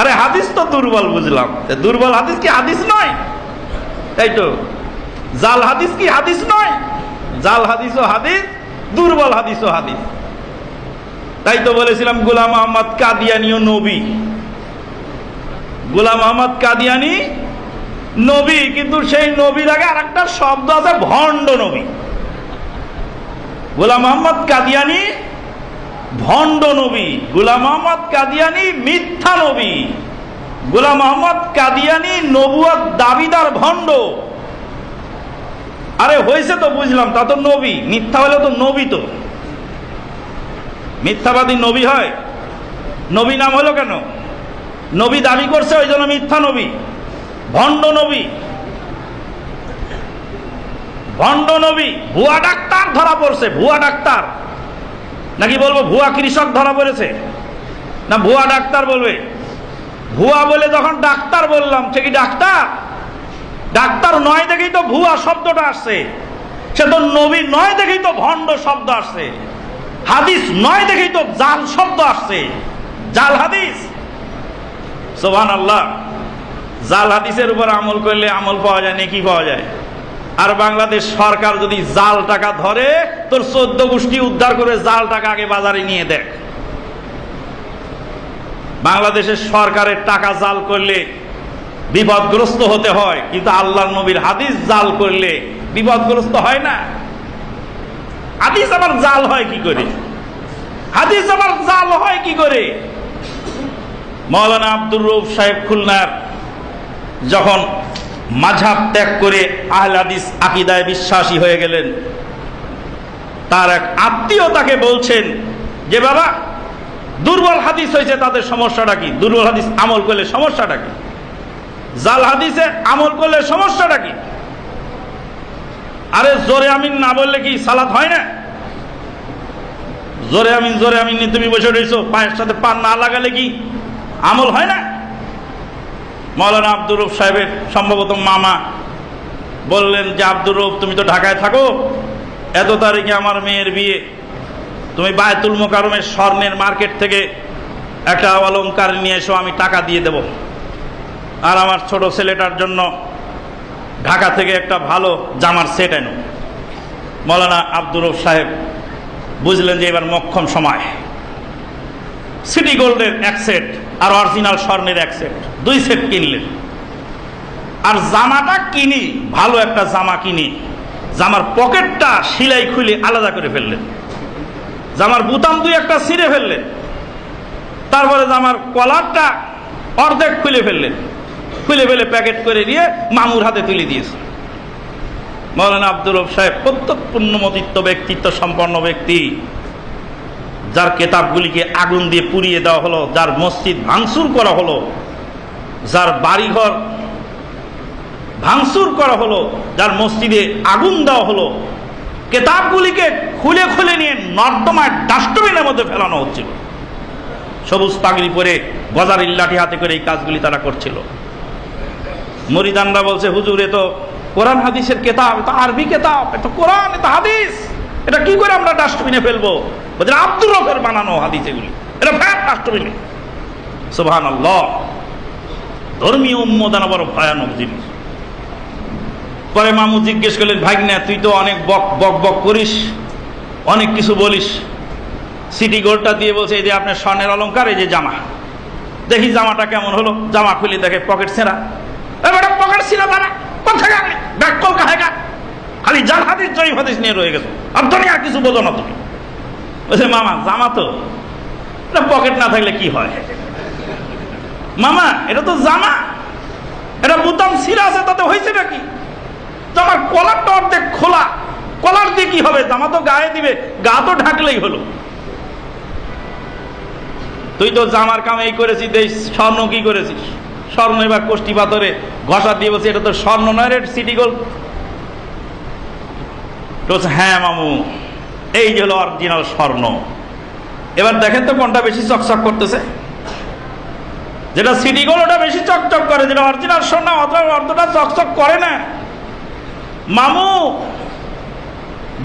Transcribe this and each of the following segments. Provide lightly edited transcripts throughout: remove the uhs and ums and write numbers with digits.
আরে হাদিস তো দুর্বল বুঝলাম, দুর্বল হাদিস কি হাদিস নয়? তাই তো, জাল হাদিস কি হাদিস নয়? জাল হাদিসও হাদিস, দুর্বল হাদিসও হাদিস। তাই তো বলেছিলাম গোলাম মোহাম্মদ কাদিয়ানীও নবী। গোলাম মোহাম্মদ কাদিয়ানী নবী, কিন্তু সেই নবীর আগে আর একটা শব্দ আছে, ভণ্ড নবী। গোলাম মোহাম্মদ কাদিয়ানী ভণ্ড নবী, গোলাম মোহাম্মদ কাদিয়ানী মিথ্যা নবী, গোলাম মোহাম্মদ কাদিয়ানী নবুয়ত দাবিদার ভণ্ড। আরে হয়েছে তো বুঝলাম, তা তো নবী, মিথ্যা হলে তো নবী, তো মিথ্যাবাদী নবী হয়? নবী নাম হলো কেন? নবী দাবি করছে ওই জন্য মিথ্যা নবী, ভণ্ড নবী। ভণ্ড নবী। ভুয়া ডাক্তার ধরা পড়ছে, ভুয়া ডাক্তার, নাকি বলবো ভুয়া কৃষক ধরা পড়েছে? না ভুয়া ডাক্তার বলবে? ভুয়া বলে যখন ডাক্তার বললাম, সে কি ডাক্তার? ডাক্তার নয় দেখেই তো ভুয়া শব্দটা আসছে, সে তো নবী নয় দেখেই তো ভণ্ড শব্দ আসছে, হাদিস নয় দেখেই তো জাল শব্দ আসছে, জাল হাদিস। সুবহানাল্লাহ। জাল হাদিসের উপর আমল করলে আমল পাওয়া যায়, নেকি পাওয়া যায়। আর বাংলাদেশ সরকার যদি জাল টাকা ধরে, তোর 14 গোষ্ঠী উদ্ধার করে জাল টাকা আগে বাজারে নিয়ে দেখ। বাংলাদেশের সরকারের টাকা জাল করলে বিপদগ্রস্ত হতে হয়, কিন্তু আল্লাহর নবীর হাদিস জাল করলে বিপদগ্রস্ত হয় না। হাদিস আবার জাল হয় কি করে? হাদিস আবার জাল হয় কি করে? মাওলানা আব্দুর রউফ সাহেব খুলনার যখন মাযহাব ত্যাগ করে আহলে হাদিস আকীদায় বিশ্বাসী হয়ে গেলেন, তার এক আত্মীয় তাকে বলছেন যে বাবা, দুর্বল হাদিস হয়েছে, তাদের সমস্যাটা কি? দুর্বল হাদিস আমল করলে সমস্যাটা কি? জাল হাদিসে আমল করলে সমস্যাটা কি? আরে জোরে আমিন না বললে কি সালাত হয় না? জোরে আমিন জোরে আমিন নিয়ে তুমি বসে রয়েছো, পায়ের সাথে পা না লাগালে কি আমল হয় না? মাওলানা আব্দুর রউফ সাহেবের সম্ভবত মামা বললেন যে আব্দুর রউফ, তুমি তো ঢাকায় থাকো, এত তারিখে আমার মেয়ের বিয়ে, তুমি বায়তুল মোকাররমের স্বর্ণের মার্কেট থেকে একটা অলংকার নিয়ে এসো, আমি টাকা দিয়ে দেব। আর আমার ছোট ছেলেটার জন্য ঢাকা থেকে একটা ভালো জামার সেট এনো। মাওলানা আব্দুর রউফ সাহেব বুঝলেন যে এবার মক্ষম সময়। সিটি গোল্ডের এক সেট আর অরিজিনাল স্বর্ণের এক সেট, 2 সেট কিনলেন। আর জামাটা কিনি, ভালো একটা জামা কিনি, জামার পকেটটা সেলাই খুলে আলাদা করে ফেললেন, জামার বুতাম 2-1টা ছিঁড়ে ফেললেন, তারপরে জামার কলারটা অর্ধেক খুলে ফেললেন, খুলে ফেলে প্যাকেট করে দিয়ে মামুর হাতে তুলে দিয়েছে। মাওলানা আব্দুর রউফ সাহেব প্রত্যেক পুণ্যমতিত্ব ব্যক্তিত্ব সম্পন্ন ব্যক্তি, যার কেতাবগুলিকে আগুন দিয়ে পুড়িয়ে দেওয়া হলো, যার মসজিদ ভাঙচুর করা হলো, যার বাড়িঘর ভাঙচুর করা হলো, যার মসজিদে আগুন দেওয়া হলো, কেতাবগুলিকে খুলে খুলে নিয়ে নর্দমায় ডাস্টবিনের মধ্যে ফেলানো হচ্ছিল। সবুজ পাগড়ি পরে গজারির লাঠি হাতে করে এই কাজগুলি তারা করছিল। মুরিদানরা বলছে, হুজুর এ তো কোরআন হাদিসের কেতাব, এটা আরবি কেতাব, এটা কোরআন, এটা হাদিস, এটা কি করে আমরা ডাস্টবিনে ফেলবো? বলছে আব্দুর রউফের বানানো হাদিস এগুলি, এটা ফেল ডাস্টবিনে। সুবহানাল্লাহ। ধর্মীয় উন্মোদনা বড় ভয়ানক জিনিস। পরে মামু জিজ্ঞেস করলেন, ভাগনা তুই তো অনেক বক বক বক করিস, অনেক কিছু বলিস, সিটি গোল্ডটা দিয়ে বলছে এই যে আপনার স্বর্ণের অলংকার, এই যে জামা, দেখি জামাটা কেমন হলো। জামা খুলে দেখে পকেট ছেঁড়া। পকেট ছিল বানা কোথায় গেলে ব্যাগ কল কাহেগা, খালি জাল হাদিস জয়ীফ হাদিস নিয়ে রয়ে গেছো, আর দুনিয়া কিছু বোঝো না তুমি। বলছে মামা জামা তো, এটা পকেট না থাকলে কি হয়? মামা এটা তো জামা, এটা বুতাম ছিঁড়া আছে, তাতে হয়েছে নাকি? জামার কলারটা অর্ধেক খোলা, কলার দিয়ে কি হবে? জামা তো গায়ে দিবে, গা তো ঢাকলেই হলো। তুই তো জামার কাম এই করেছিস, এই স্বর্ণ কি করেছিস? স্বর্ণ এবার কোষ্টি পাথরে ঘষা দিয়ে বলছে এটা তো স্বর্ণ নয় রে, সিটি গোল্ড। হ্যাঁ মামু, এই যে হলো অরিজিনাল স্বর্ণ। এবার দেখেন তো কোনটা বেশি চকচক করতেছে। যেটা সিটি গোল্ড ওটা বেশি চকচক করে, যেটা অরিজিনাল স্বর্ণ অতটা চকচক করে না। মামু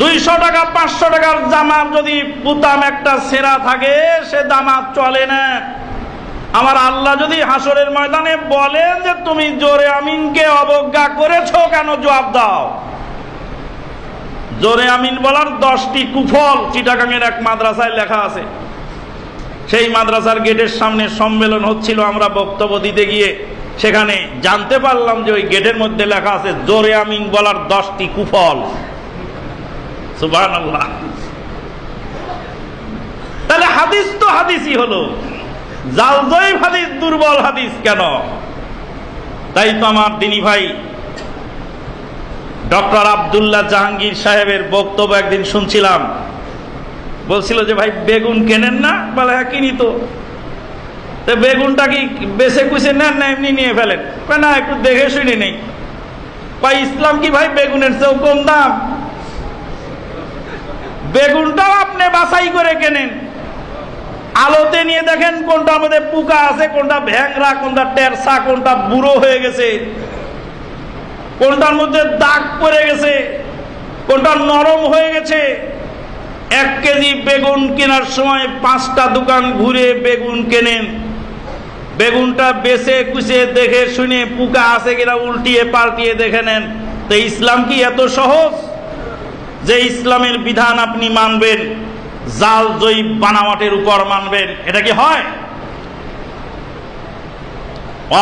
200 টাকা 500 টাকার জামার যদি বুতাম একটা ছেঁড়া থাকে, সে জামা চলে না। আমার আল্লাহ যদি হাসরের ময়দানে বলেন যে তুমি জোরে আমিনকে অবজ্ঞা করেছো কেন, জবাব দাও। জোরে আমিন বলার 10টি কুফল চিটাগাংয়ের এক মাদ্রাসায় লেখা আছে। সেই মাদ্রাসার গেটের সামনে সম্মেলন হচ্ছিল, আমরা বক্তব্য দিতে গিয়ে সেখানে জানতে পারলাম যে ওই গেটের মধ্যে লেখা আছে জোরে আমিন বলার 10টি কুফল। সুবহানাল্লাহ। তাহলে হাদিস তো হাদিসই হলো, জালজয়ীফ হাদিস দুর্বল হাদিস কেন? তাই তো আমার দিনী ভাই ডক্টর আব্দুল্লাহ জাহাঙ্গীর সাহেবের বক্তব্য একদিন শুনছিলাম। বলছিল যে ভাই বেগুন কেনেন না? বলে হ্যাঁ কিনি তো। বেগুনটা কি বেছে কুচে নেন না এমনি নিয়ে ফেলেন? না, একটু দেখে শুনে নেই। ভাই ইসলাম কি ভাই বেগুনের চেয়েও কম দাম? বেগুনটাও আপনি বাছাই করে কেনেন, আলোতে নিয়ে দেখেন কোনটার মধ্যে পোকা আছে, কোনটা ভ্যাংরা, কোনটা টেরসা, কোনটা বুড়ো হয়ে গেছে, কোনটার মধ্যে দাগ পড়ে গেছে, কোনটা নরম হয়ে গেছে। 1 কেজি বেগুন কেনার সময় 5টা দোকান ঘুরে বেগুন কেনেন, বেগুনটা বেছে কুচে দেখে শুনে পোকা আছে কিনা উল্টিয়ে পাল্টিয়ে দেখে নেন। তো ইসলাম কি এত সহজ যে ইসলামের বিধান আপনি মানবেন জাল জয়ীফ বানাওয়াটের উপর মানবেন? এটা কি হয়?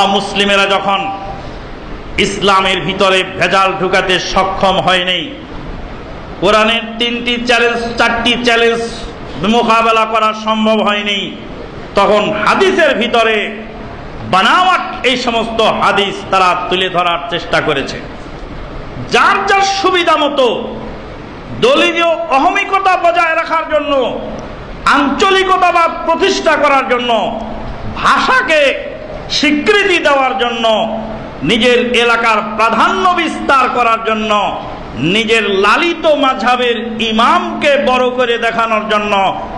অমুসলিমেরা যখন ইসলামের ভিতরে ভেজাল ঢুকাতে সক্ষম হয়নি, কোরআনের 3টি চ্যালেঞ্জ 4টি চ্যালেঞ্জ মোকাবেলা করা সম্ভব হয়নি, তখন হাদিসের ভিতরে বানাওয়াট এই সমস্ত হাদিস তারা তুলে ধরার চেষ্টা করেছে। যার যার সুবিধা মতো দলীয় অহমিকতা বজায় রাখার জন্য, আঞ্চলিকতাবাদ প্রতিষ্ঠা করার জন্য, ভাষাকে স্বীকৃতি দেওয়ার জন্য, নিজের এলাকার প্রাধান্য বিস্তার করার জন্য, নিজের লালিত মাযহাবের ইমামকে বড় করে দেখানোর জন্য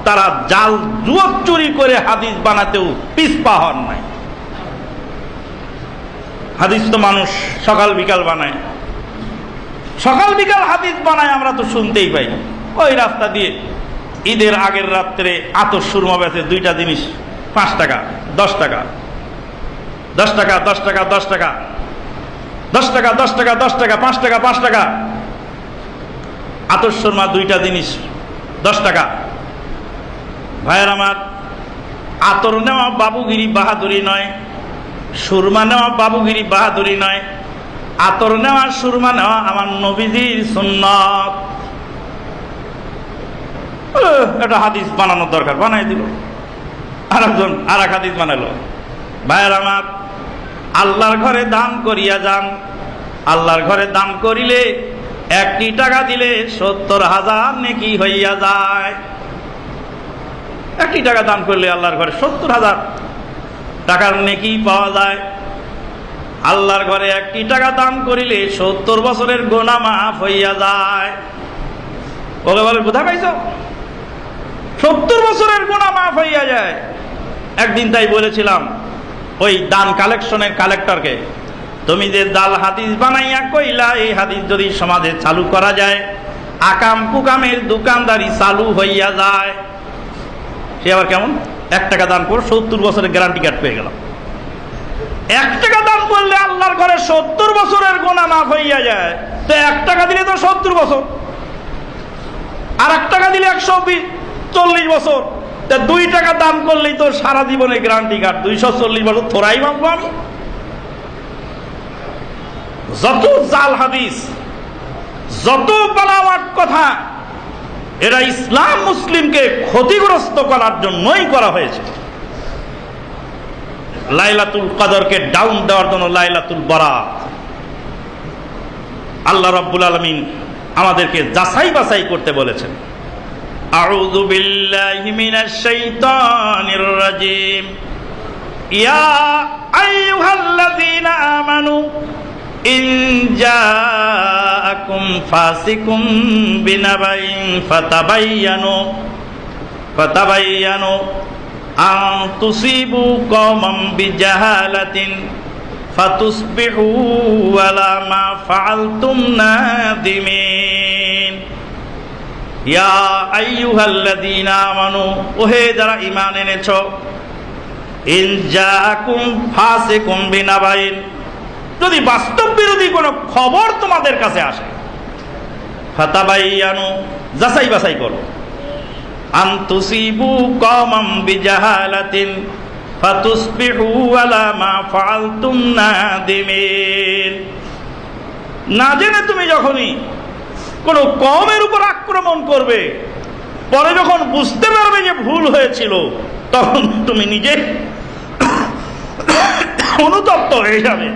তারা জাল জুয়া চুরি করে হাদিস বানাতেও পিছপা হন নাই। হাদিস তো মানুষ সকাল বিকাল বানায়, সকাল বিকাল হাদিস বানায়, আমরা তো শুনতেই পাই। ওই রাস্তা দিয়ে ঈদের আগের রাত্রে আতর সুরমা বেচে 2টা জিনিস 5 টাকা 10 টাকা 10 টাকা 10 টাকা 10 টাকা 10 টাকা 10 টাকা 10 টাকা 5 টাকা 5 টাকা আতর সুরমা 2টা জিনিস 10 টাকা। ভাইয়ের আমার, আতর নেওয়া বাবুগিরি বাহাদুরি নয়, সুরমা নেওয়া বাবুগিরি বাহাদুরি নয়, আতর নেওয়া সুরমা নেওয়া আমার নবীজির সুন্নাত। এটা হাদিস বানানোর দরকার, বানাই দিল। আরেকজন আর এক হাদিস বানালো। ভাইয়ের আমার, আল্লাহর ঘরে দান করিয়া যান, আল্লাহর ঘরে দান করিলে 1টি টাকা দিলে 70,000 নেকি হইয়া যায়। 1টি টাকা দান করলে আল্লাহর ঘরে 70,000 টাকার নেকি পাওয়া যায়। আল্লাহর ঘরে 1টি টাকা দান করিলে 70 বছরের গুনাহ মাফ হইয়া যায়। ওকে বলে বুঝা পাইছো? 70 বছরের গুনাহ মাফ হইয়া যায়। একদিন তাই বলেছিলাম ওই দান কালেকশনের কালেক্টরকে, তুমি যে জাল হাদিস বানাইয়া কইলা, এই হাদিস যদি সমাজে চালু করা যায়, আকাম কুকামের দোকানদারি চালু হইয়া যায়। সে আবার কেমন? 1 টাকা দান করে 70 বছরের গ্যারান্টি কার্ড পেয়ে গেলাম। 1 টাকা দান করলে আল্লাহর ঘরে 70 বছরের গুনাহ মাফ হইয়া যায়। তো 1 টাকা দিলে তো 70 বছর, আর 1 টাকা দিলে 140 বছর। তা 2 টাকা দান করলেই তো সারা জীবনে গ্যারান্টি কার্ড, 240 বছর থোড়াই মাপবো আমি। যত জাল হাদিস, যত বানাওয়াট কথা, এরা ইসলাম মুসলিমকে ক্ষতিগ্রস্ত করার জন্যই করা হয়েছে। লাইলাতুল কদরকে ডাউন দেওয়ার জন্য লাইলাতুল বারাত। আল্লাহ রাব্বুল আলামিন আমাদেরকে যাচাই বাছাই করতে বলেছেন। আউযু বিল্লাহি মিনাশ শাইতানির রাজিম। ইয়া আইয়ুহাল্লাযীনা আমানু ইন জাআকুম ফাসিকুম বিনাবাইন ফাতাবাইয়ানু আন তুসিবু কওমান বিজাহালাতিন ফাতুসবিহু আলা মা ফাআলতুম নাদিমিন। ইয়া আইয়ুহাল্লাযীনা আমানু, ওহে যারা ঈমান এনেছো, ইন জাআকুম ফাসিকুম বিনাবাইন, যদি বাস্তব বিরোধী কোনো খবর তোমাদের কাছে আসে, ফাতাবাইয়ানু, যাচাই বাছাই করো, আন তুসিবু কওমান বিজাহালাতিন ফাতুসবিহু আলা মা ফাআলতুম নাদিমিন। না জেনে তুমি যখনই কোনো কওমের উপর আক্রমণ করবে, পরে যখন বুঝতে পারবে যে ভুল হয়েছিল, তখন তুমি নিজে অনুতপ্ত হয়ে যাবে।